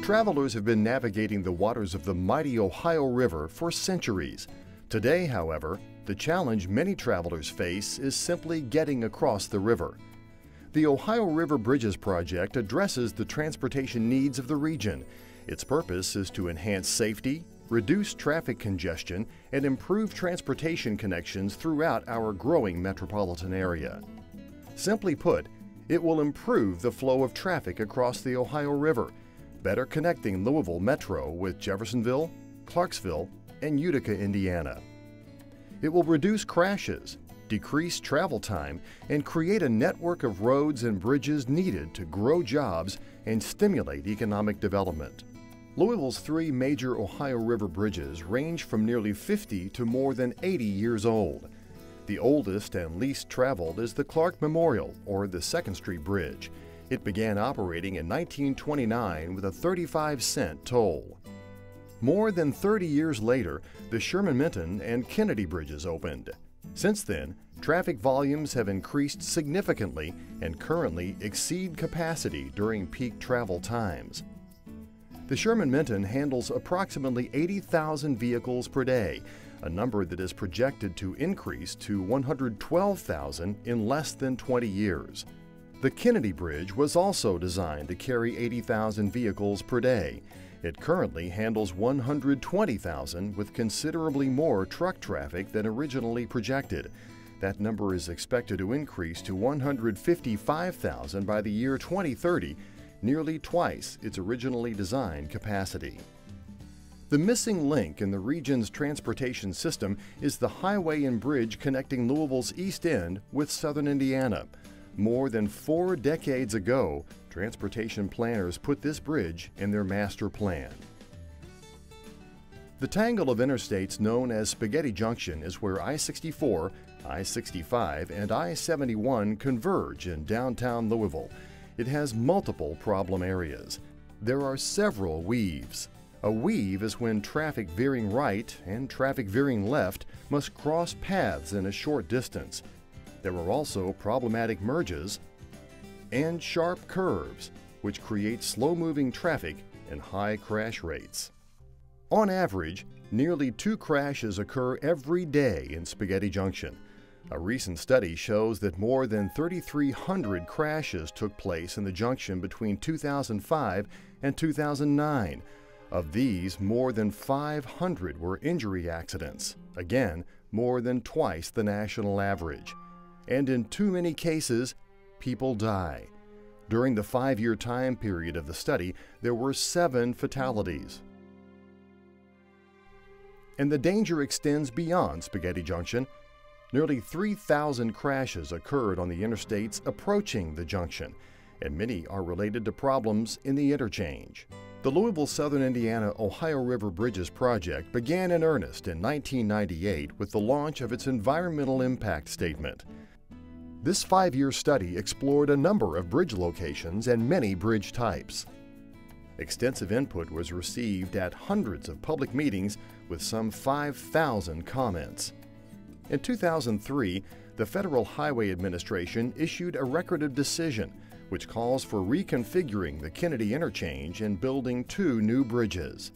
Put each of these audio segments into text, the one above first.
Travelers have been navigating the waters of the mighty Ohio River for centuries. Today, however, the challenge many travelers face is simply getting across the river. The Ohio River Bridges project addresses the transportation needs of the region. Its purpose is to enhance safety, reduce traffic congestion, and improve transportation connections throughout our growing metropolitan area. Simply put, it will improve the flow of traffic across the Ohio River, better connecting Louisville Metro with Jeffersonville, Clarksville, and Utica, Indiana. It will reduce crashes, decrease travel time, and create a network of roads and bridges needed to grow jobs and stimulate economic development. Louisville's three major Ohio River bridges range from nearly 50 to more than 80 years old. The oldest and least traveled is the Clark Memorial, or the 2nd Street Bridge. It began operating in 1929 with a 35-cent toll. More than 30 years later, the Sherman-Minton and Kennedy bridges opened. Since then, traffic volumes have increased significantly and currently exceed capacity during peak travel times. The Sherman-Minton handles approximately 80,000 vehicles per day, a number that is projected to increase to 112,000 in less than 20 years. The Kennedy Bridge was also designed to carry 80,000 vehicles per day. It currently handles 120,000 with considerably more truck traffic than originally projected. That number is expected to increase to 155,000 by the year 2030, nearly twice its originally designed capacity. The missing link in the region's transportation system is the highway and bridge connecting Louisville's East End with southern Indiana. More than 4 decades ago, transportation planners put this bridge in their master plan. The tangle of interstates known as Spaghetti Junction is where I-64, I-65, and I-71 converge in downtown Louisville. It has multiple problem areas. There are several weaves. A weave is when traffic veering right and traffic veering left must cross paths in a short distance. There are also problematic merges and sharp curves, which create slow-moving traffic and high crash rates. On average, nearly 2 crashes occur every day in Spaghetti Junction. A recent study shows that more than 3,300 crashes took place in the junction between 2005 and 2009. Of these, more than 500 were injury accidents, again, more than twice the national average. And in too many cases, people die. During the 5-year time period of the study, there were 7 fatalities. And the danger extends beyond Spaghetti Junction. Nearly 3,000 crashes occurred on the interstates approaching the junction, and many are related to problems in the interchange. The Louisville Southern Indiana Ohio River Bridges project began in earnest in 1998 with the launch of its environmental impact statement. This 5-year study explored a number of bridge locations and many bridge types. Extensive input was received at hundreds of public meetings with some 5,000 comments. In 2003, the Federal Highway Administration issued a record of decision, which calls for reconfiguring the Kennedy interchange and building 2 new bridges.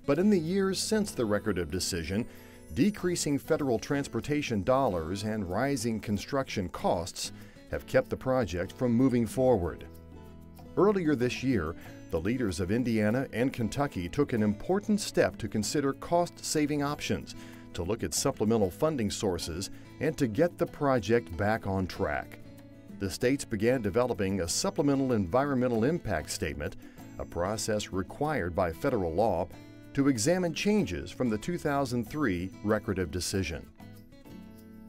But in the years since the record of decision, decreasing federal transportation dollars and rising construction costs have kept the project from moving forward. Earlier this year, the leaders of Indiana and Kentucky took an important step to consider cost-saving options, to look at supplemental funding sources, and to get the project back on track. The states began developing a supplemental environmental impact statement, a process required by federal law, to examine changes from the 2003 record of decision.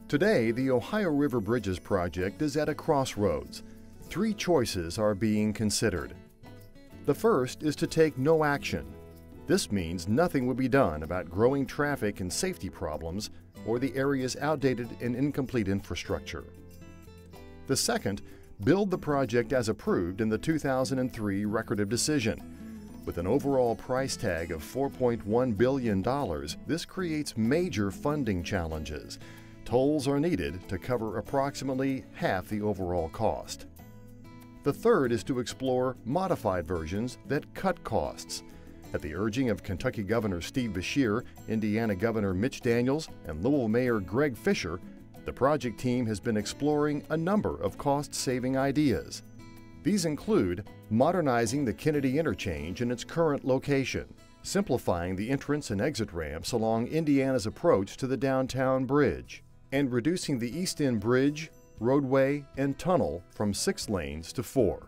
Today, the Ohio River Bridges project is at a crossroads. 3 choices are being considered. The first is to take no action. This means nothing will be done about growing traffic and safety problems or the area's outdated and incomplete infrastructure. The second, build the project as approved in the 2003 record of decision. With an overall price tag of $4.1 billion, this creates major funding challenges. Tolls are needed to cover approximately half the overall cost. The third is to explore modified versions that cut costs. At the urging of Kentucky Governor Steve Beshear, Indiana Governor Mitch Daniels, and Louisville Mayor Greg Fisher, the project team has been exploring a number of cost-saving ideas. These include modernizing the Kennedy Interchange in its current location, simplifying the entrance and exit ramps along Indiana's approach to the downtown bridge, and reducing the East End Bridge, roadway, and tunnel from 6 lanes to 4.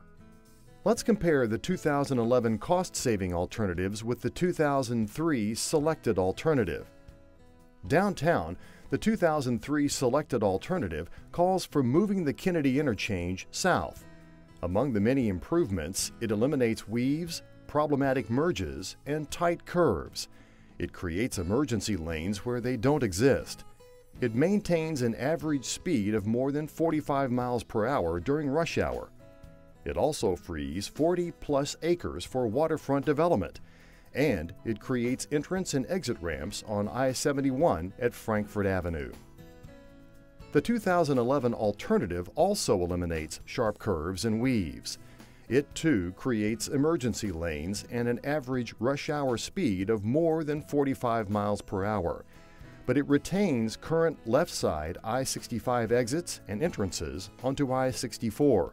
Let's compare the 2011 cost-saving alternatives with the 2003 selected alternative. Downtown, the 2003 selected alternative calls for moving the Kennedy Interchange south. Among the many improvements, it eliminates weaves, problematic merges, and tight curves. It creates emergency lanes where they don't exist. It maintains an average speed of more than 45 miles per hour during rush hour. It also frees 40-plus acres for waterfront development, and it creates entrance and exit ramps on I-71 at Frankfort Avenue. The 2011 alternative also eliminates sharp curves and weaves. It, too, creates emergency lanes and an average rush hour speed of more than 45 miles per hour. But it retains current left side I-65 exits and entrances onto I-64.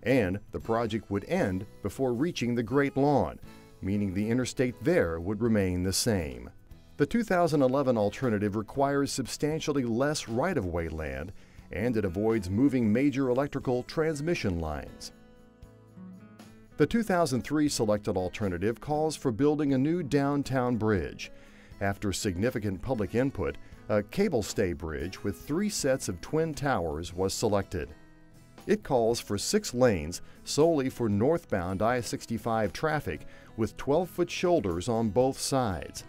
And the project would end before reaching the Great Lawn, meaning the interstate there would remain the same. The 2011 alternative requires substantially less right-of-way land, and it avoids moving major electrical transmission lines. The 2003 selected alternative calls for building a new downtown bridge. After significant public input, a cable stay bridge with 3 sets of twin towers was selected. It calls for 6 lanes solely for northbound I-65 traffic with 12-foot shoulders on both sides.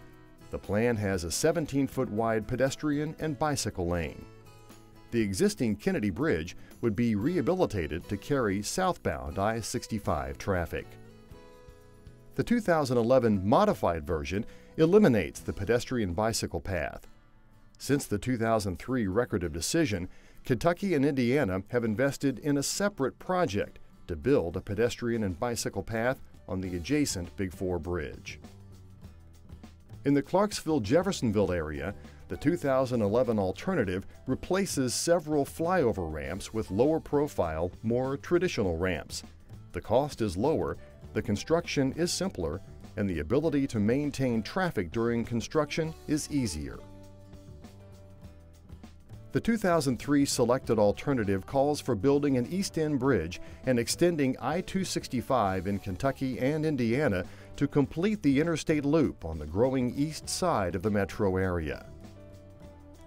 The plan has a 17-foot wide pedestrian and bicycle lane. The existing Kennedy Bridge would be rehabilitated to carry southbound I-65 traffic. The 2011 modified version eliminates the pedestrian bicycle path. Since the 2003 Record of Decision, Kentucky and Indiana have invested in a separate project to build a pedestrian and bicycle path on the adjacent Big 4 Bridge. In the Clarksville-Jeffersonville area, the 2011 alternative replaces several flyover ramps with lower profile, more traditional ramps. The cost is lower, the construction is simpler, and the ability to maintain traffic during construction is easier. The 2003 selected alternative calls for building an East End Bridge and extending I-265 in Kentucky and Indiana to complete the interstate loop on the growing east side of the metro area.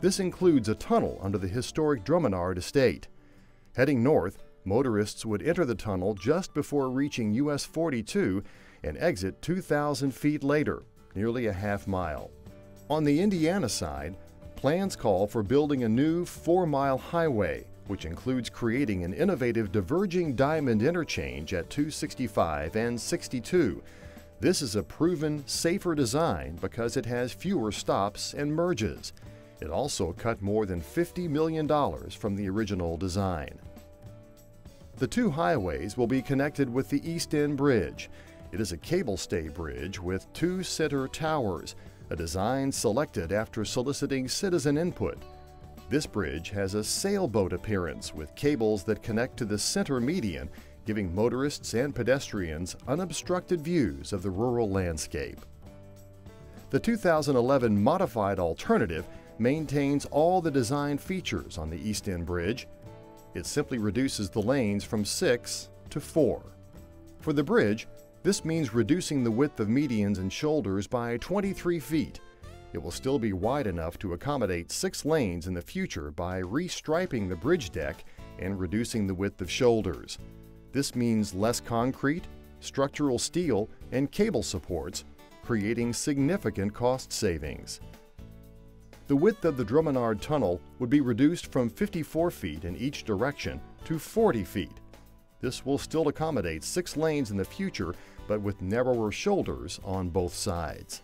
This includes a tunnel under the historic Drummondard estate. Heading north, motorists would enter the tunnel just before reaching US 42 and exit 2,000 feet later, nearly a half mile. On the Indiana side, plans call for building a new 4-mile highway, which includes creating an innovative diverging diamond interchange at 265 and 62. This is a proven, safer design because it has fewer stops and merges. It also cut more than $50 million from the original design. The 2 highways will be connected with the East End Bridge. It is a cable stay bridge with 2 center towers, a design selected after soliciting citizen input. This bridge has a sailboat appearance with cables that connect to the center median, giving motorists and pedestrians unobstructed views of the rural landscape. The 2011 modified alternative maintains all the design features on the East End Bridge. It simply reduces the lanes from 6 to 4. For the bridge, this means reducing the width of medians and shoulders by 23 feet. It will still be wide enough to accommodate 6 lanes in the future by restriping the bridge deck and reducing the width of shoulders. This means less concrete, structural steel, and cable supports, creating significant cost savings. The width of the Drummondard Tunnel would be reduced from 54 feet in each direction to 40 feet. This will still accommodate 6 lanes in the future, but with narrower shoulders on both sides.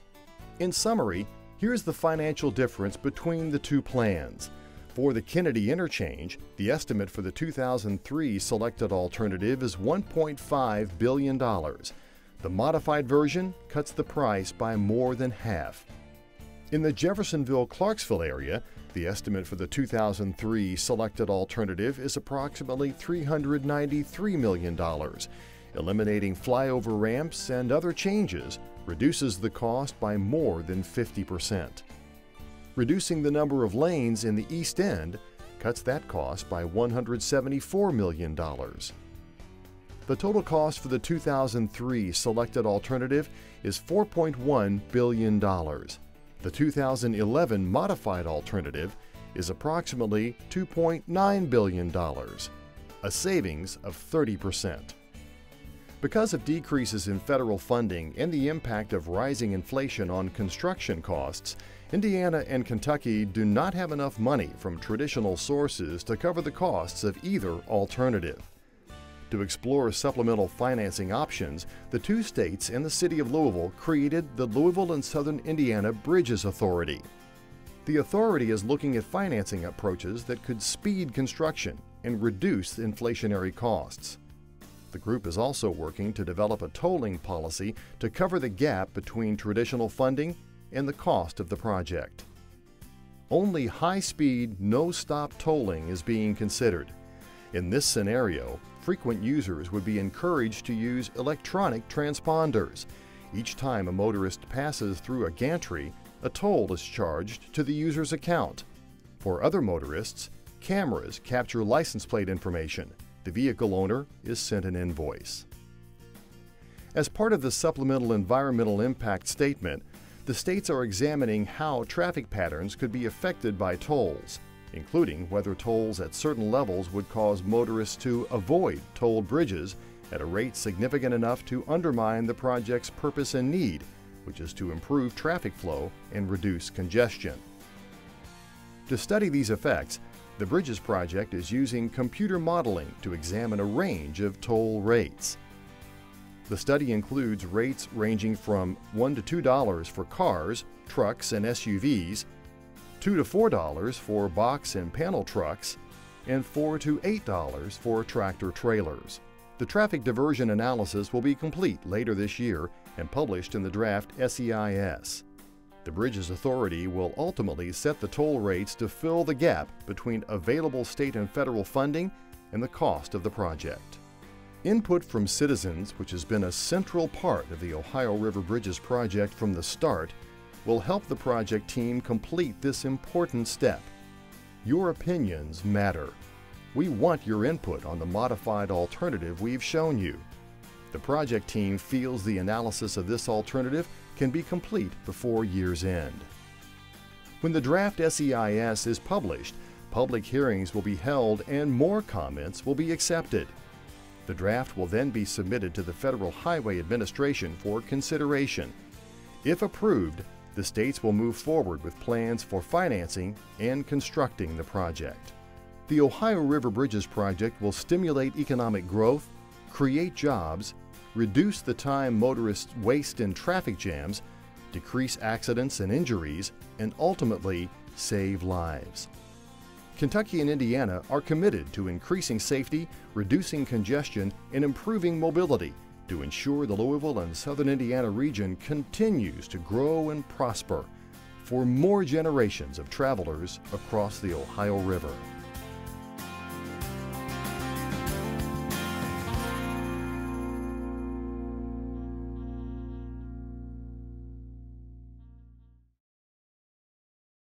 In summary, here's the financial difference between the 2 plans. For the Kennedy interchange, the estimate for the 2003 selected alternative is $1.5 billion. The modified version cuts the price by more than half. In the Jeffersonville-Clarksville area, the estimate for the 2003 selected alternative is approximately $393 million. Eliminating flyover ramps and other changes reduces the cost by more than 50%. Reducing the number of lanes in the East End cuts that cost by $174 million. The total cost for the 2003 selected alternative is $4.1 billion. The 2011 modified alternative is approximately $2.9 billion, a savings of 30%. Because of decreases in federal funding and the impact of rising inflation on construction costs, Indiana and Kentucky do not have enough money from traditional sources to cover the costs of either alternative. To explore supplemental financing options, the two states and the city of Louisville created the Louisville and Southern Indiana Bridges Authority. The authority is looking at financing approaches that could speed construction and reduce inflationary costs. The group is also working to develop a tolling policy to cover the gap between traditional funding and the cost of the project. Only high-speed, no-stop tolling is being considered. In this scenario, frequent users would be encouraged to use electronic transponders. Each time a motorist passes through a gantry, a toll is charged to the user's account. For other motorists, cameras capture license plate information. The vehicle owner is sent an invoice. As part of the Supplemental Environmental Impact Statement, the states are examining how traffic patterns could be affected by tolls, including whether tolls at certain levels would cause motorists to avoid tolled bridges at a rate significant enough to undermine the project's purpose and need, which is to improve traffic flow and reduce congestion. To study these effects, the Bridges Project is using computer modeling to examine a range of toll rates. The study includes rates ranging from $1 to $2 for cars, trucks, and SUVs, $2 to $4 for box and panel trucks, and $4 to $8 for tractor-trailers. The traffic diversion analysis will be complete later this year and published in the draft SEIS. The Bridges Authority will ultimately set the toll rates to fill the gap between available state and federal funding and the cost of the project. Input from citizens, which has been a central part of the Ohio River Bridges project from the start, will help the project team complete this important step. Your opinions matter. We want your input on the modified alternative we've shown you. The project team feels the analysis of this alternative can be complete before year's end. When the draft SEIS is published, public hearings will be held and more comments will be accepted. The draft will then be submitted to the Federal Highway Administration for consideration. If approved, the states will move forward with plans for financing and constructing the project. The Ohio River Bridges project will stimulate economic growth, create jobs, reduce the time motorists waste in traffic jams, decrease accidents and injuries, and ultimately save lives. Kentucky and Indiana are committed to increasing safety, reducing congestion, and improving mobility to ensure the Louisville and Southern Indiana region continues to grow and prosper for more generations of travelers across the Ohio River.